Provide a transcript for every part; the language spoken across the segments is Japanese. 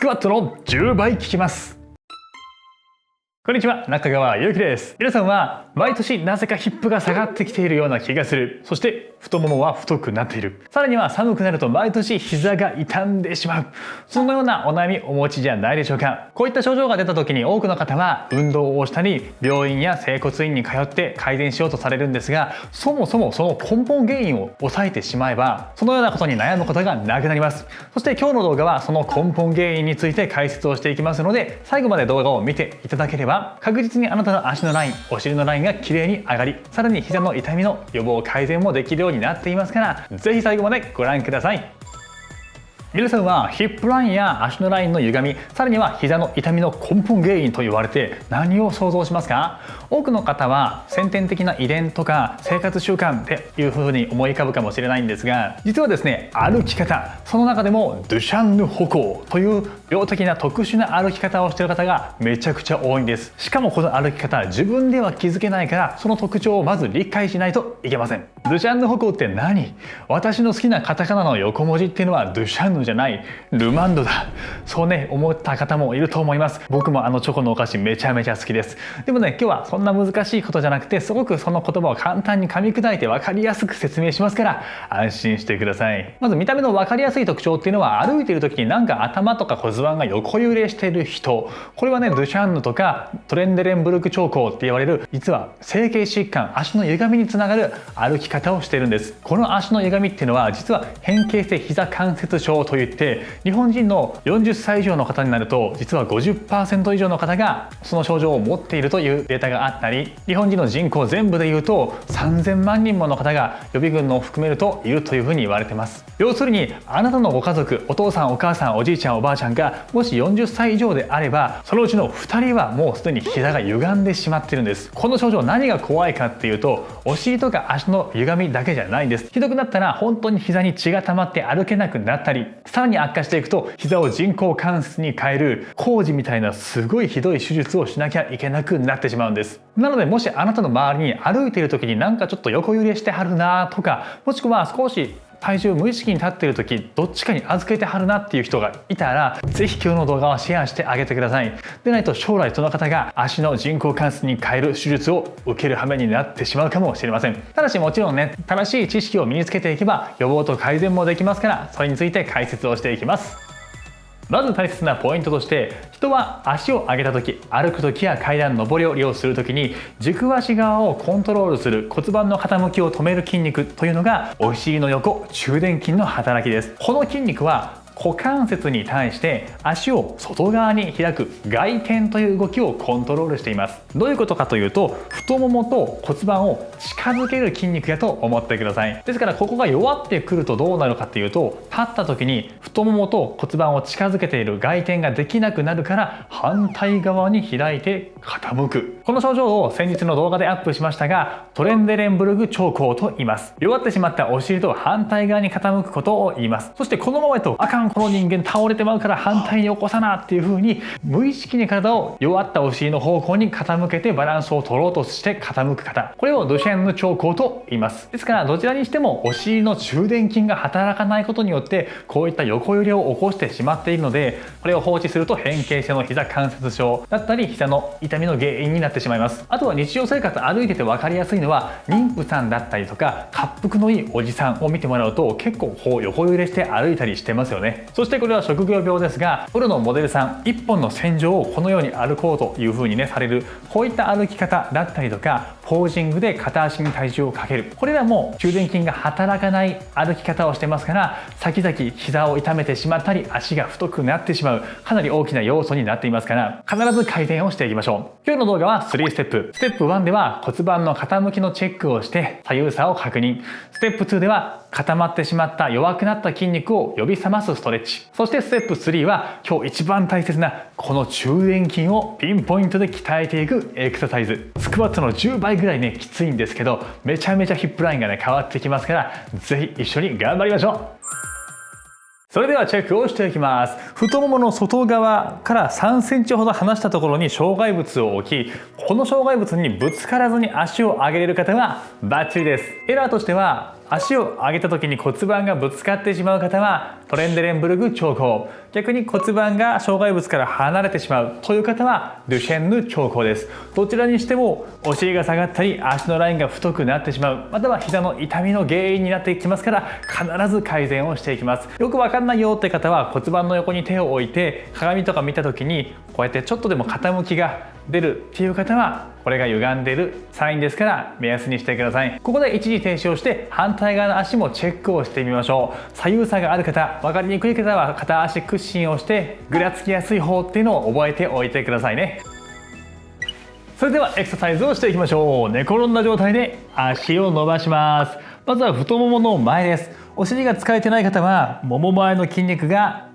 スクワットの10倍効きます。こんにちは、中川祐希です。皆さんは毎年なぜかヒップが下がってきているような気がする。そして太ももは太くなっている。さらには寒くなると毎年膝が痛んでしまう。そのようなお悩みお持ちじゃないでしょうか。こういった症状が出た時に多くの方は運動をしたり病院や整骨院に通って改善しようとされるんですが、そもそもその根本原因を抑えてしまえばそのようなことに悩むことがなくなります。そして今日の動画はその根本原因について解説をしていきますので、最後まで動画を見ていただければ確実にあなたの足のライン、お尻のラインが綺麗に上がり、さらに膝の痛みの予防改善もできるようになっていますから、ぜひ最後までご覧ください。皆さんはヒップラインや足のラインの歪み、さらには膝の痛みの根本原因と言われて何を想像しますか？多くの方は先天的な遺伝とか生活習慣っていう風に思い浮かぶかもしれないんですが、実はですね、歩き方、その中でもドゥシャンヌ歩行という病的な特殊な歩き方をしている方がめちゃくちゃ多いんです。しかもこの歩き方、自分では気づけないから、その特徴をまず理解しないといけません。ドゥシャンヌ歩行って何？私の好きなカタカナの横文字っていうのはドゥシャンヌじゃない、ルマンドだ。そうね、思った方もいると思います。僕もチョコのお菓子めちゃめちゃ好きです。でもね、今日はそんな難しいことじゃなくて、すごくその言葉を簡単に噛み砕いて分かりやすく説明しますから安心してください。まず見た目の分かりやすい特徴っていうのは、歩いている時になんか頭とか骨盤が横揺れしている人、これはね、ドゥシャンヌとかトレンデレンブルク兆候って言われる、実は整形疾患、足の歪みにつながる歩き方をしているんです。この足の歪みっていうのは実は変形性膝関節症といって、日本人の40歳以上の方になると実は 50% 以上の方がその症状を持っているというデータがあったり、日本人の人口全部でいうと3000万人もの方が予備軍を含めるといるというふうに言われてます。要するに、あなたのご家族、お父さんお母さんおじいちゃんおばあちゃんがもし40歳以上であれば、そのうちの2人はもうすでに膝が歪んでしまっているんです。この症状、何が怖いかっていうと、お尻とか足の歪みだけじゃないんです。ひどくなったら本当に膝に血が溜まって歩けなくなったり、さらに悪化していくと膝を人工関節に変える工事みたいなすごいひどい手術をしなきゃいけなくなってしまうんです。なので、もしあなたの周りに歩いている時になんかちょっと横揺れしてはるなとか、もしくは少し体重無意識に立っている時どっちかに預けてはるなっていう人がいたら、ぜひ今日の動画はシェアしてあげてください。でないと将来その方が足の人工関節に変える手術を受ける羽目になってしまうかもしれません。ただしもちろんね、正しい知識を身につけていけば予防と改善もできますから、それについて解説をしていきます。まず大切なポイントとして、人は足を上げた時、歩く時や階段上り下りをする時に軸足側をコントロールする骨盤の傾きを止める筋肉というのがお尻の横、中殿筋の働きです。この筋肉は股関節に対して足を外側に開く外転という動きをコントロールしています。どういうことかというと、太ももと骨盤を近づける筋肉やと思ってください。ですからここが弱ってくるとどうなるかというと、立った時に太ももと骨盤を近づけている外転ができなくなるから、反対側に開いて傾く。この症状を先日の動画でアップしましたが、トレンデレンブルグ兆候と言います。弱ってしまったお尻と反対側に傾くことを言います。そしてこのままだとあかん、この人間倒れてまうから反対に起こさなっていう風に、無意識に体を弱ったお尻の方向に傾けてバランスを取ろうとして傾く方、これをドゥシャンヌ兆候と言います。ですからどちらにしてもお尻の中殿筋が働かないことによってこういった横揺れを起こしてしまっているので、これを放置すると変形性の膝関節症だったり膝の痛みの原因になってしまいます。あとは日常生活歩いてて分かりやすいのは、妊婦さんだったりとか滑腹のいいおじさんを見てもらうと結構横揺れして歩いたりしてますよね。そしてこれは職業病ですが、プロのモデルさん一本の線上をこのように歩こうという風にねされる、こういった歩き方だったりとか、ポージングで片足に体重をかける、これらも中殿筋が働かない歩き方をしてますから、先々膝を痛めてしまったり足が太くなってしまうかなり大きな要素になっていますから、必ず改善をしていきましょう。今日の動画は3ステップ。ステップ1では骨盤の傾きのチェックをして左右差を確認。ステップ2では固まってしまった弱くなった筋肉を呼び覚ますストレッチ。そしてステップ3は今日一番大切なこの中殿筋をピンポイントで鍛えていくエクササイズ。スクワットの10倍ぐらいねきついんですけど、めちゃめちゃヒップラインがね変わってきますから、ぜひ一緒に頑張りましょう。それではチェックをしていきます。太ももの外側から3センチほど離したところに障害物を置き、この障害物にぶつからずに足を上げれる方はバッチリです。エラーとしては、足を上げた時に骨盤がぶつかってしまう方はトレンデレンブルグ兆候、逆に骨盤が障害物から離れてしまうという方はデュシェンヌ兆候です。どちらにしてもお尻が下がったり足のラインが太くなってしまう、または膝の痛みの原因になってきますから、必ず改善をしていきます。よくわかんないよって方は骨盤の横に手を置いて鏡とか見た時にこうやってちょっとでも傾きが出るっていう方はこれが歪んでいるサインですから、目安にしてください。ここで一時停止をして反対側の足もチェックをしてみましょう。左右差がある方、分かりにくい方は片足屈伸をしてぐらつきやすい方っていうのを覚えておいてくださいね。それではエクササイズをしていきましょう。寝転んだ状態で足を伸ばします。まずは太ももの前です。お尻が使えてない方はもも前の筋肉が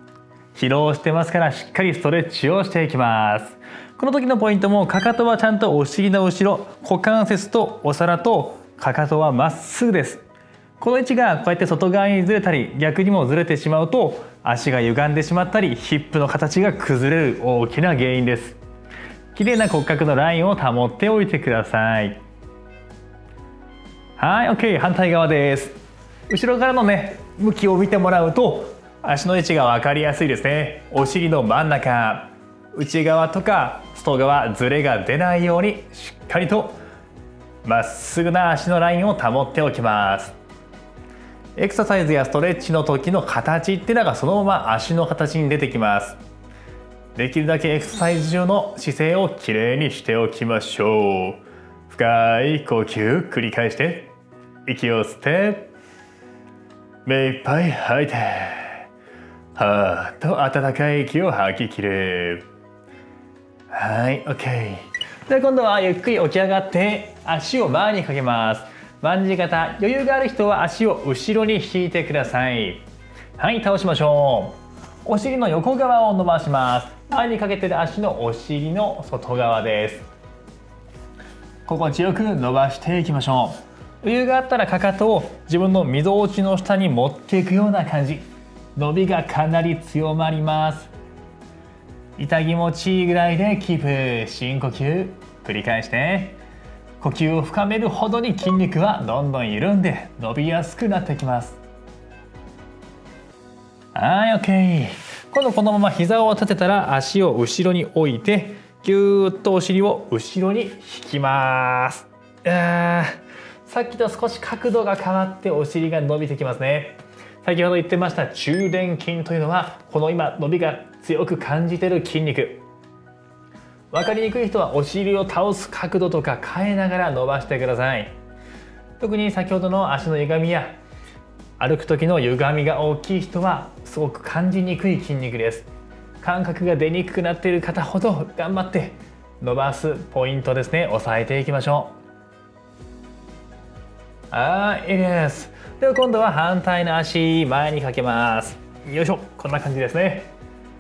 疲労してますから、しっかりストレッチをしていきます。この時のポイントも、かかとはちゃんとお尻の後ろ、股関節とお皿とかかとはまっすぐです。この位置がこうやって外側にずれたり逆にもずれてしまうと足が歪んでしまったりヒップの形が崩れる大きな原因です。綺麗な骨格のラインを保っておいてください。はい、 OK。 反対側です。後ろからのね向きを見てもらうと足の位置が分かりやすいですね。お尻の真ん中、内側とか外側ズレが出ないようにしっかりとまっすぐな足のラインを保っておきます。エクササイズやストレッチの時の形っていうのがそのまま足の形に出てきます。できるだけエクササイズ中の姿勢をきれいにしておきましょう。深い呼吸繰り返して息を吸って目いっぱい吐いて、はーっと温かい息を吐き切る。はい、 OK。 では今度はゆっくり起き上がって足を前にかけます。万字型、余裕がある人は足を後ろに引いてください。はい、倒しましょう。お尻の横側を伸ばします。前にかけている足のお尻の外側です。心地よく伸ばしていきましょう。余裕があったらかかとを自分のみぞおちの下に持っていくような感じ。伸びがかなり強まります。痛気持ちいいぐらいでキープ。深呼吸繰り返して、呼吸を深めるほどに筋肉はどんどん緩んで伸びやすくなってきます。はい、 OK。 今度このまま膝を立てたら足を後ろに置いてぎゅーっとお尻を後ろに引きます。さっきと少し角度が変わってお尻が伸びてきますね。先ほど言ってました中殿筋というのはこの今伸びが強く感じている筋肉。分かりにくい人はお尻を倒す角度とか変えながら伸ばしてください。特に先ほどの足の歪みや歩く時の歪みが大きい人はすごく感じにくい筋肉です。感覚が出にくくなっている方ほど頑張って伸ばすポイントですね、押さえていきましょう。はい、いいです。では今度は反対の足前にかけます。よいしょ、こんな感じですね。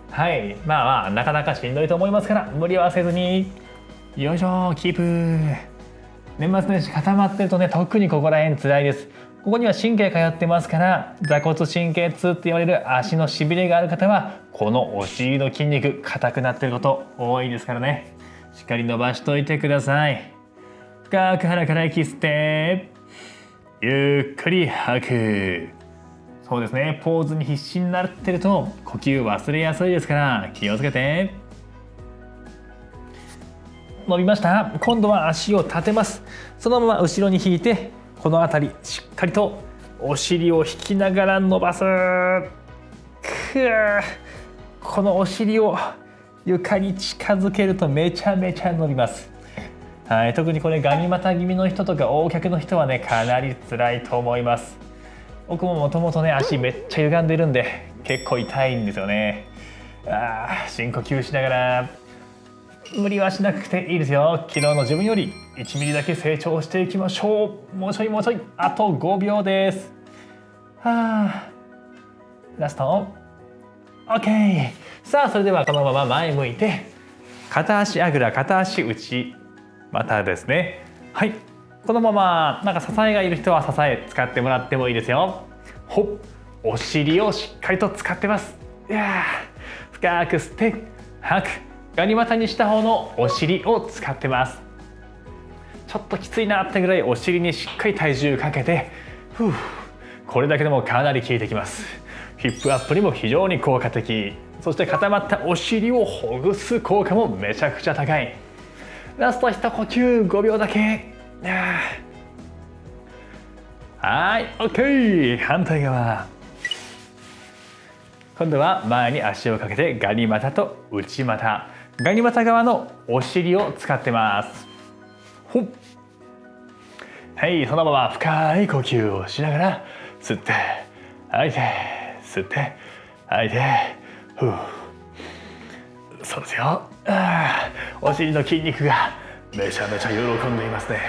はい、まあなかなかしんどいと思いますから無理はせずに、よいしょ、キープ。年末年始固まってるとね、特にここら辺辛いです。ここには神経通ってますから、座骨神経痛って言われる足のしびれがある方はこのお尻の筋肉硬くなってること多いですからね、しっかり伸ばしといてください。深く鼻から息吸ってゆっくり吐く。そうですね、ポーズに必死になってると呼吸忘れやすいですから気をつけて。伸びました。今度は足を立てます。そのまま後ろに引いてこの辺りしっかりとお尻を引きながら伸ばす。このお尻を床に近づけるとめちゃめちゃ伸びます。はい、特にこれガニ股気味の人とか横脚の人はねかなり辛いと思います。僕ももともとね足めっちゃ歪んでるんで結構痛いんですよね。深呼吸しながら、無理はしなくていいですよ。昨日の自分より1ミリだけ成長していきましょう。もうちょいもうちょい、あと5秒です。ラスト OK。 さあそれではこのまま前向いて片足あぐら片足内股ですね。はい、このままなんか支えがいる人は支え使ってもらってもいいですよ。ほっ、お尻をしっかりと使ってます。深く吸って吐く。ガニ股にした方のお尻を使ってます。ちょっときついなってぐらいお尻にしっかり体重かけて、これだけでもかなり効いてきます。ヒップアップにも非常に効果的。そして固まったお尻をほぐす効果もめちゃくちゃ高い。ラスト一呼吸5秒だけ。はい OK。 反対側、今度は前に足をかけてガニ股と内股。ガニ股側のお尻を使ってます。ほっ、はい、そのまま深い呼吸をしながら吸って吐いて、吸って吐いて、ふう。そうですよ。お尻の筋肉がめちゃめちゃ喜んでいますね。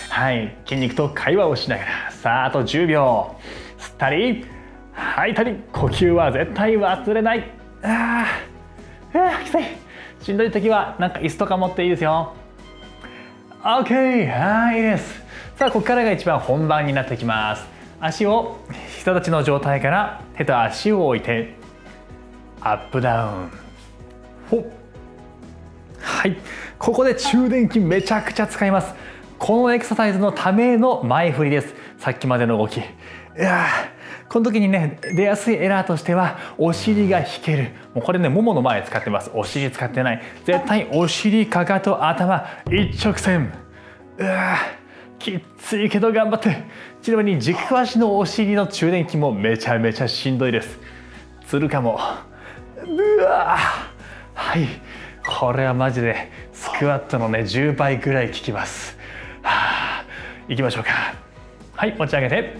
はい、筋肉と会話をしながら、さああと10秒。吸ったり吐いたり、呼吸は絶対忘れない。きつい。しんどい時はなんか椅子とか持っていいですよ。 OK。 はい、いいです。さあここからが一番本番になってきます。足を膝立ちの状態から手と足を置いてアップダウン。ほっ、はい、ここで中殿筋めちゃくちゃ使います。このエクササイズのための前振りです。さっきまでの動き。この時にね、出やすいエラーとしてはお尻が引ける。もうこれね、ももの前使ってます。お尻使ってない。絶対お尻、かかと、頭一直線。きっついけど頑張って。ちなみに軸足のお尻の中殿筋もめちゃめちゃしんどいです。つるかも。はい、これはマジでスクワットのね10倍ぐらい効きます。いきましょうか。はい、持ち上げて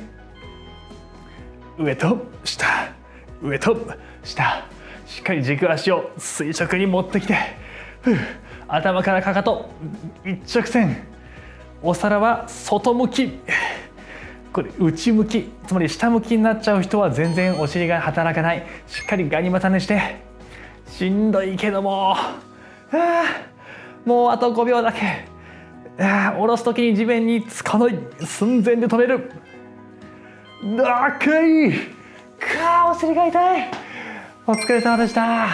上と下、上と下。しっかり軸足を垂直に持ってきて、頭からかかと一直線。お皿は外向き。これ内向き、つまり下向きになっちゃう人は全然お尻が働かない。しっかりガニ股にして、しんどいけどももうあと5秒だけ。下ろす時に地面につかない寸前で止める。お尻が痛い。お疲れ様でした。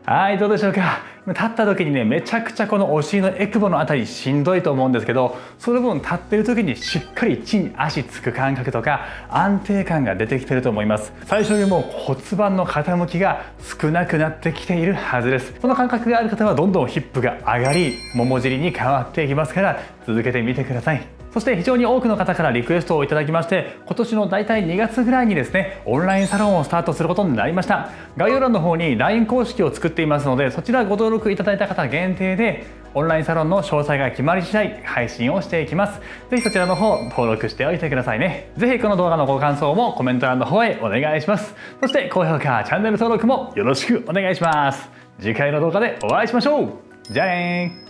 はい、どうでしょうか。立った時にね、めちゃくちゃこのお尻のエクボのあたりしんどいと思うんですけど、その分立ってる時にしっかり地に足つく感覚とか安定感が出てきてると思います。最初よりも骨盤の傾きが少なくなってきているはずです。この感覚がある方はどんどんヒップが上がり、もも尻に変わっていきますから、続けてみてください。そして非常に多くの方からリクエストをいただきまして、今年のだいたい2月ぐらいにですね、オンラインサロンをスタートすることになりました。概要欄の方に LINE 公式を作っていますので、そちらご登録いただいた方限定でオンラインサロンの詳細が決まり次第配信をしていきます。ぜひそちらの方登録しておいてくださいね。ぜひこの動画のご感想もコメント欄の方へお願いします。そして高評価、チャンネル登録もよろしくお願いします。次回の動画でお会いしましょう。じゃあねー。